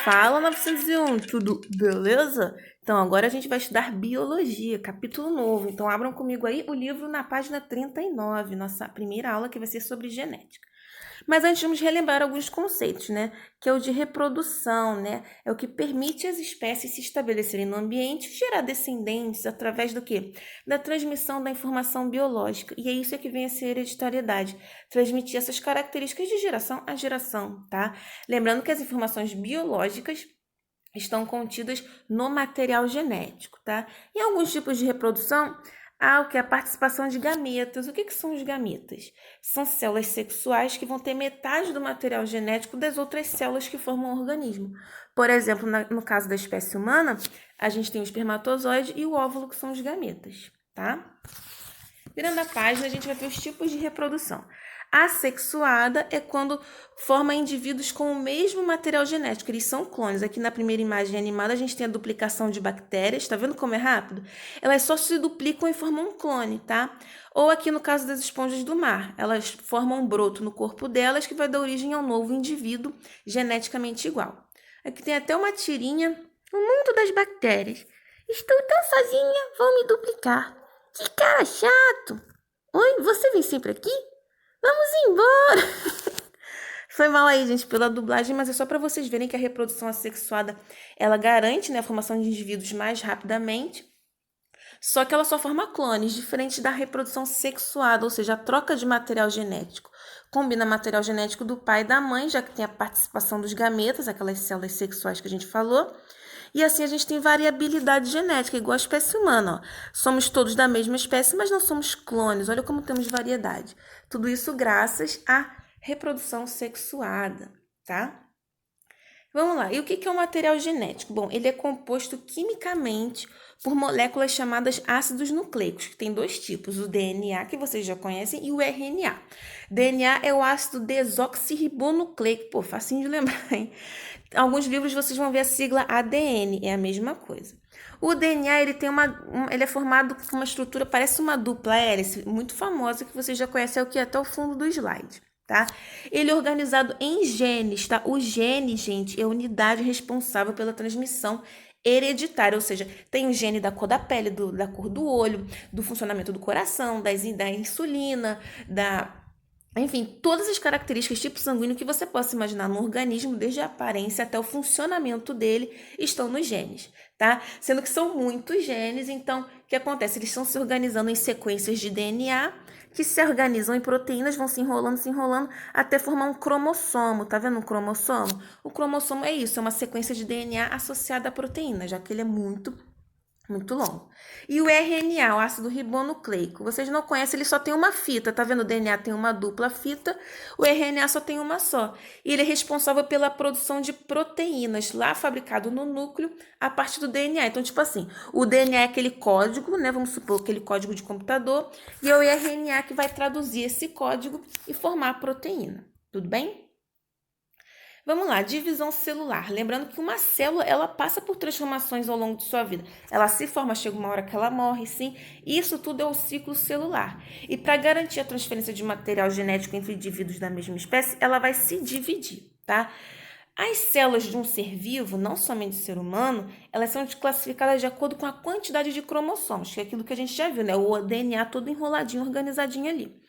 Fala 901, tudo beleza? Então agora a gente vai estudar biologia, capítulo novo. Então abram comigo aí o livro na página 39, nossa primeira aula que vai ser sobre genética. Mas antes vamos relembrar alguns conceitos, né? Que é o de reprodução, né? É o que permite as espécies se estabelecerem no ambiente e gerar descendentes através do quê? Da transmissão da informação biológica. E é isso que vem a ser hereditariedade, transmitir essas características de geração a geração, tá? Lembrando que as informações biológicas estão contidas no material genético, tá? Em alguns tipos de reprodução, há o que é a participação de gametas. O que são os gametas? São células sexuais que vão ter metade do material genético das outras células que formam o organismo. Por exemplo, no caso da espécie humana, a gente tem o espermatozoide e o óvulo, que são os gametas, tá? Virando a página, a gente vai ver os tipos de reprodução. Assexuada é quando forma indivíduos com o mesmo material genético, eles são clones. Aqui na primeira imagem animada a gente tem a duplicação de bactérias, tá vendo como é rápido? Elas só se duplicam e formam um clone, tá? Ou aqui no caso das esponjas do mar, elas formam um broto no corpo delas que vai dar origem a um novo indivíduo geneticamente igual. Aqui tem até uma tirinha, o mundo das bactérias. Estou tão sozinha, vou me duplicar. Que cara chato! Oi, você vem sempre aqui? Vamos embora! Foi mal aí, gente, pela dublagem, mas é só para vocês verem que a reprodução assexuada, ela garante, né, a formação de indivíduos mais rapidamente, só que ela só forma clones, diferente da reprodução sexuada, ou seja, a troca de material genético. Combina material genético do pai e da mãe, já que tem a participação dos gametas, aquelas células sexuais que a gente falou, e assim a gente tem variabilidade genética, igual a espécie humana. Ó. Somos todos da mesma espécie, mas não somos clones. Olha como temos variedade. Tudo isso graças à reprodução sexuada, tá? Vamos lá. E o que é o material genético? Bom, ele é composto quimicamente por moléculas chamadas ácidos nucleicos, que tem dois tipos, o DNA, que vocês já conhecem, e o RNA. DNA é o ácido desoxirribonucleico. Pô, facinho de lembrar, hein? Alguns livros vocês vão ver a sigla ADN, é a mesma coisa. O DNA ele ele é formado por uma estrutura, parece uma dupla hélice, muito famosa, que vocês já conhecem, é o que é até o fundo do slide, tá? Ele é organizado em genes, tá? O gene, gente, é a unidade responsável pela transmissão hereditária, ou seja, tem o gene da cor da pele, da cor do olho, do funcionamento do coração, da insulina, enfim, todas as características tipo sanguíneo que você possa imaginar no organismo, desde a aparência até o funcionamento dele, estão nos genes, tá? Sendo que são muitos genes, então, o que acontece? Eles estão se organizando em sequências de DNA, que se organizam em proteínas, vão se enrolando, até formar um cromossomo. Tá vendo um cromossomo? O cromossomo é isso, é uma sequência de DNA associada à proteína, já que ele é muito longo. E o RNA, o ácido ribonucleico, vocês não conhecem, ele só tem uma fita, tá vendo? O DNA tem uma dupla fita, o RNA só tem uma só. E ele é responsável pela produção de proteínas, lá fabricado no núcleo, a partir do DNA. Então, tipo assim, o DNA é aquele código, né? Vamos supor, aquele código de computador, e é o RNA que vai traduzir esse código e formar a proteína. Tudo bem? Vamos lá, divisão celular. Lembrando que uma célula, ela passa por transformações ao longo de sua vida. Ela se forma, chega uma hora que ela morre, sim. Isso tudo é o ciclo celular. E para garantir a transferência de material genético entre indivíduos da mesma espécie, ela vai se dividir, tá? As células de um ser vivo, não somente do ser humano, elas são classificadas de acordo com a quantidade de cromossomos, que é aquilo que a gente já viu, né? O DNA todo enroladinho, organizadinho ali.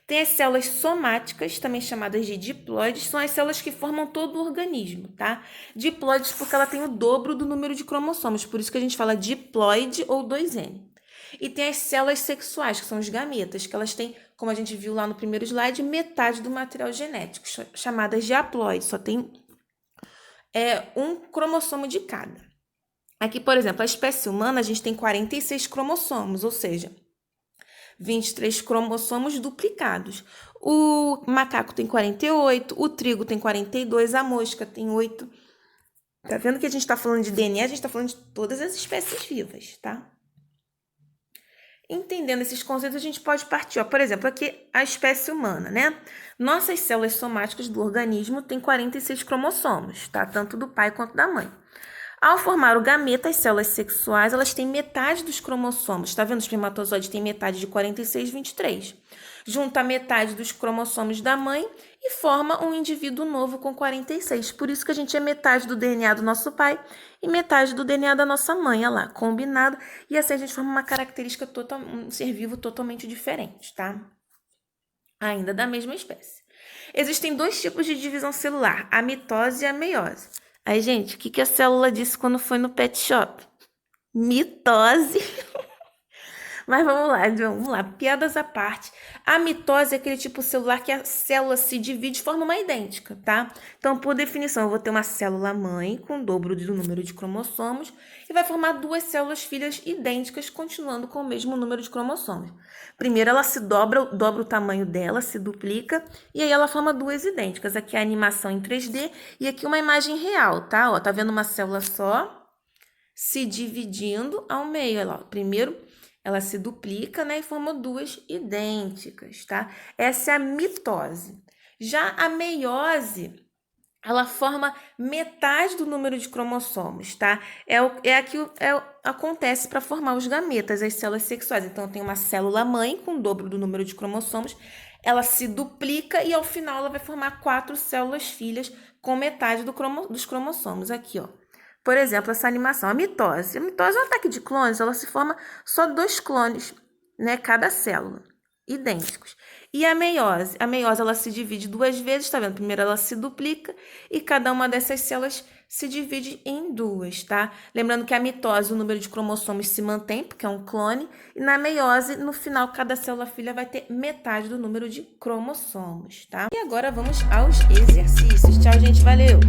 Tem as células somáticas, também chamadas de diploides, são as células que formam todo o organismo, tá? Diploides porque ela tem o dobro do número de cromossomos, por isso que a gente fala diploide ou 2N. E tem as células sexuais, que são os gametas, que elas têm, como a gente viu lá no primeiro slide, metade do material genético, chamadas de haploides, só tem um cromossomo de cada. Aqui, por exemplo, a espécie humana, a gente tem 46 cromossomos, ou seja, 23 cromossomos duplicados. O macaco tem 48, o trigo tem 42, a mosca tem 8. Tá vendo que a gente está falando de DNA? A gente está falando de todas as espécies vivas, tá? Entendendo esses conceitos, a gente pode partir, ó, por exemplo, aqui a espécie humana, né? Nossas células somáticas do organismo têm 46 cromossomos, tá? Tanto do pai quanto da mãe. Ao formar o gameta, as células sexuais, elas têm metade dos cromossomos. Tá vendo? Os espermatozoides têm metade de 46, 23. Junta a metade dos cromossomos da mãe e forma um indivíduo novo com 46. Por isso que a gente é metade do DNA do nosso pai e metade do DNA da nossa mãe, olha lá, combinado. E assim a gente forma uma característica, um ser vivo totalmente diferente, tá? Ainda da mesma espécie. Existem dois tipos de divisão celular, a mitose e a meiose. Aí, gente, o que a célula disse quando foi no pet shop? Mitose. Mas vamos lá, piadas à parte. A mitose é aquele tipo celular que a célula se divide de forma idêntica, tá? Então, por definição, eu vou ter uma célula mãe com o dobro do número de cromossomos e vai formar duas células filhas idênticas, continuando com o mesmo número de cromossomos. Primeiro, ela se dobra o tamanho dela, se duplica, e aí ela forma duas idênticas. Aqui é a animação em 3D e aqui uma imagem real, tá? Ó, tá vendo uma célula só se dividindo ao meio. Olha lá, primeiro ela se duplica, né, e forma duas idênticas, tá? Essa é a mitose. Já a meiose, ela forma metade do número de cromossomos, tá? Acontece para formar os gametas, as células sexuais. Então, tem uma célula mãe com o dobro do número de cromossomos, ela se duplica e ao final ela vai formar 4 células filhas com metade dos cromossomos. Aqui, ó. Por exemplo, essa animação, a mitose. A mitose é um ataque de clones, ela se forma só 2 clones, né, cada célula, idênticos. E a meiose ela se divide 2 vezes, tá vendo? Primeiro ela se duplica e cada uma dessas células se divide em 2, tá? Lembrando que a mitose, o número de cromossomos se mantém, porque é um clone, e na meiose, no final, cada célula filha vai ter metade do número de cromossomos, tá? E agora vamos aos exercícios. Tchau, gente, valeu!